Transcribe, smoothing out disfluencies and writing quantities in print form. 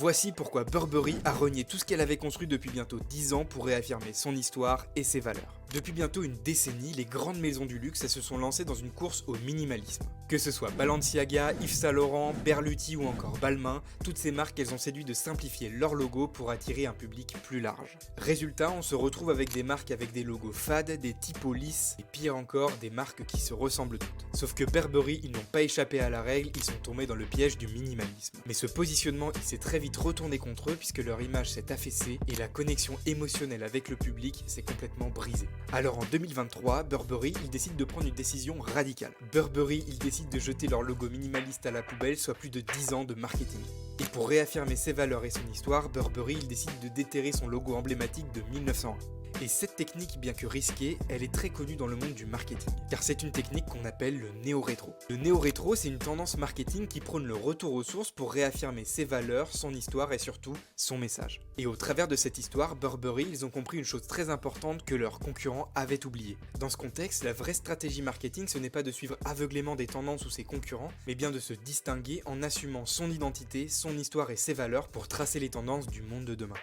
Voici pourquoi Burberry a renié tout ce qu'elle avait construit depuis bientôt 10 ans pour réaffirmer son histoire et ses valeurs. Depuis bientôt une décennie, les grandes maisons du luxe se sont lancées dans une course au minimalisme. Que ce soit Balenciaga, Yves Saint Laurent, Berluti ou encore Balmain, toutes ces marques elles ont séduit de simplifier leur logo pour attirer un public plus large. Résultat, on se retrouve avec des marques avec des logos fades, des typos lisses et pire encore, des marques qui se ressemblent toutes. Sauf que Burberry, ils n'ont pas échappé à la règle, ils sont tombés dans le piège du minimalisme. Mais ce positionnement, il s'est très vite retourné contre eux puisque leur image s'est affaissée et la connexion émotionnelle avec le public s'est complètement brisée. Alors en 2023, Burberry, ils décident de prendre une décision radicale. Burberry, ils décident de jeter leur logo minimaliste à la poubelle, soit plus de 10 ans de marketing. Et pour réaffirmer ses valeurs et son histoire, Burberry, il décide de déterrer son logo emblématique de 1901. Et cette technique, bien que risquée, elle est très connue dans le monde du marketing, car c'est une technique qu'on appelle le néo-rétro. Le néo-rétro, c'est une tendance marketing qui prône le retour aux sources pour réaffirmer ses valeurs, son histoire et surtout son message. Et au travers de cette histoire, Burberry, ils ont compris une chose très importante que leurs concurrents avaient oubliée. Dans ce contexte, la vraie stratégie marketing, ce n'est pas de suivre aveuglément des tendances ou ses concurrents, mais bien de se distinguer en assumant son identité, son histoire et ses valeurs pour tracer les tendances du monde de demain.